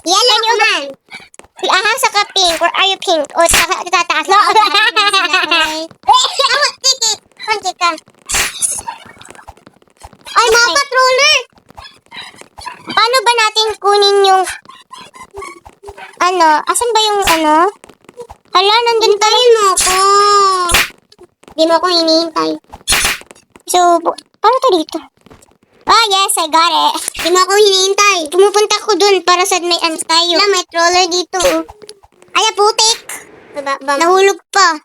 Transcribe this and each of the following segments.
Yellow naman. Aha, saka pink. Or are you pink? O, tataas. No. Tikit. Konti ka. Ay, mga patroller. Paano ba natin kunin yung... Asan ba yung Hala, nandun tayo. Hintayin mo ako. Di mo ako hinihintay. So, paano to dito? Ah, yes, I got it. Di mo ako hinihintay. Pumupunta ko dun para sa may tayo. Wala, may troller dito. Ay, putik. Nahulog pa.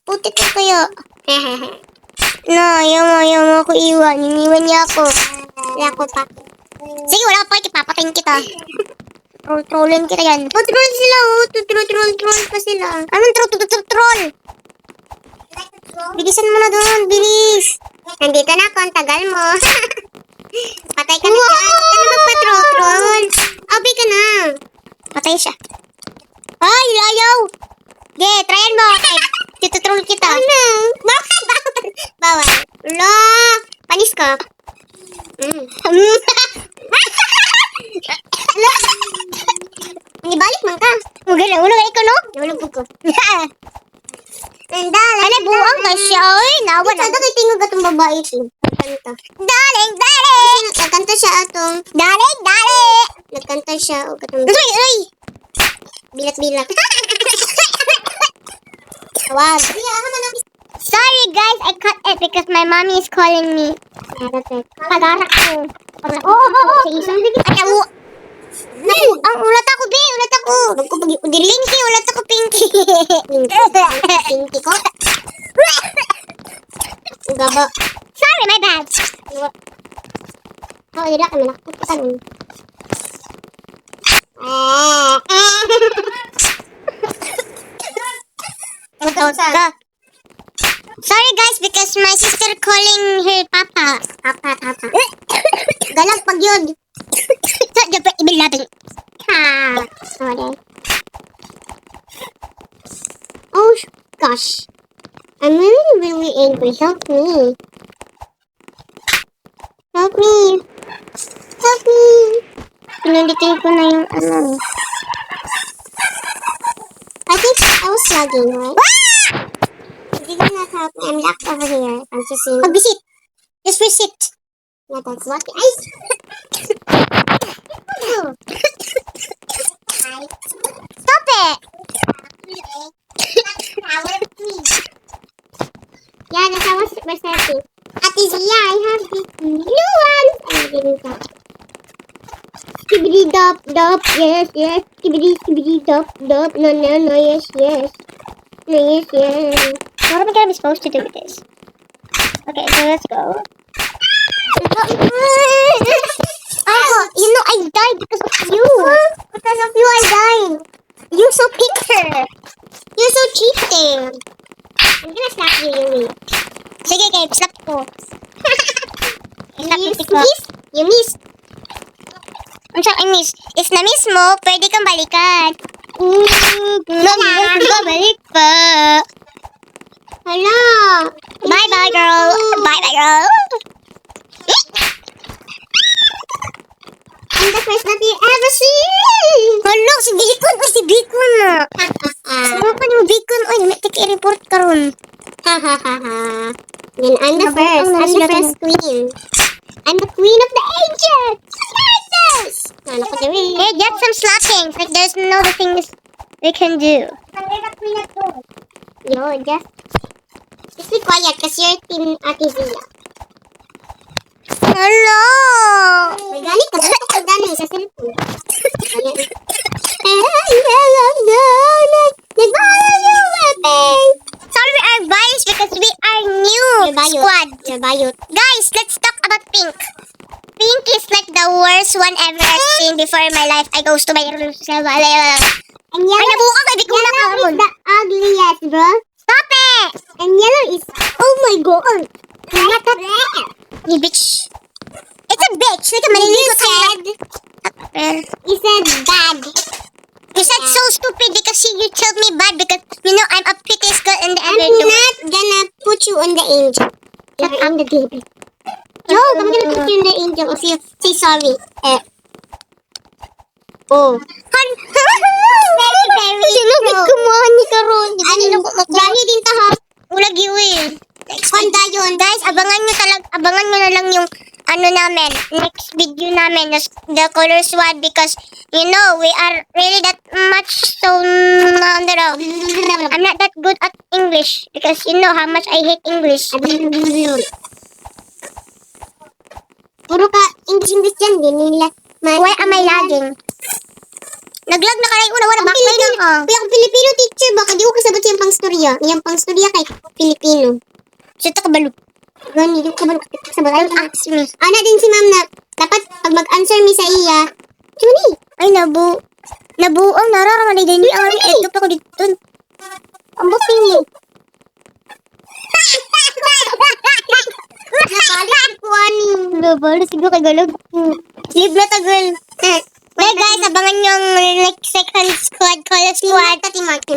Putik ko kayo. No, ayaw mo ako iwan. Iniwan niya ako. Wala ko pa. Sige, wala pa. Papatayin kita. Trollin kita yan. Troll sila, oh. Troll pa sila. Anong troll? Bilisan mo na doon. Bilis. Nandito na ako. Ang tagal mo. Patay ka na dyan. Huwag ka na magpa-troll. Abi ka na. Patay siya. Ay, layaw. Yeah, tryan mo. Tututroll kita. Ano? Bakit? Bawal. Wala. Panis ka. Ibalik man ka. Magalang ikaw, no? Nahulog ko. Ano, buwang ka siya. Oy, nawa na. Sada kay tingog atong babae ito. Nagkanta. Daling. Nagkanta siya atong. Daling. Nagkanta siya. O katong. Uy. Bilat-bilat. Wag. Sorry, guys. I cut it because my mommy is calling me. Pagarak ko. Ang ulat ako, be. Ulat ako. Pinky, ulat ako, pinky. Pinky ko. Gaba. Sorry, my bad. Dila kami nakapagpatan. Sorry, guys, because my sister calling her papa. Papa. Galag pag yun. Dapat ibilabing. Sorry. Oh, gosh. I'm really angry. Help me. Pinunditin ko na yung I think I was lagging, right? Did not help me. I'm locked over here. I'm just seeing. Mag-visit. Just visit. Yeah, that's what I Stop it. Yeah, that's how I was researching. Ate Zia, I have this new one. I'm giving that. Skibidi dop, yes. Skibidi dop. No, yes. No, yes. What am I gonna be supposed to do with this? Okay, so let's go. I died because of you. Because of you, I died. You're so picker. You're so cheating. I'm gonna slap you, Yumi. Sige, Gabe, slap ko. You missed. Ang siyang I-miss. Is na-miss mo, pwede kang balikan. Balik pa. Hello. Bye-bye, girl. Bye-bye, girl. I'm the first that you ever see. Hala, si Bacon na. Sama pa yung Bacon. Ay, may take-report ka ron. Then I'm the first. I'm the first queen. I'm the queen of the ancients. Yes. Hey, get some slappings. Like, there's no other things we can do. Yo, just be quiet because you're team Ate Zia. Hala. May galit ka. Bakit ka sa cellphone? Sorry, we are biased because we are new squad. You're bayot. Guys, let's talk about Pink. Pink is like the worst one ever I've seen before in my life. I goes to my room. And Ay, nabuka ka. Di ko na yellow is the ugliest, bro. Stop it! And yellow is, oh my god. What the You bitch. It's a bitch. Like a maliligo tayo. You said bad. You said so stupid because you told me bad because you know I'm a prettiest girl in the I'm ever. not gonna put you on the angel. I'm the devil. No, I'm gonna put you in the angel. Say sorry. Oh. Very, very Sinugit pro. kumuha ni Karon. Ano na ko Johnny din to ha. Ulag yun. Honda yun. Guys, abangan nyo na lang yung ano namin, next video namin, the color swad, because you know, we are really that much so, I'm not that good at English, because you know how much I hate English. Puro ka English dyan. Di nila. Why am I lagging? Naglag na kayo, wala Ang backlight lang, oh. Kaya ang Pilipino teacher, baka di ko kasabot yung pangstorya. Yung pangstorya kay Pilipino. Sito ka balo. Gani, yung kabalo kasabot. Ay, Ask me. ana din si ma'am na, dapat pag mag-answer mi sa iya, Juni, Ay, nabuang nararamali din ni Ari. Ito pa ko dito. ang buping ni. Nabalik ko ani. Nabalik siguro kay galag. Sleep na ta, girl. Bye guys, abangan nyo ang next second squad, color squad. Tati Martin.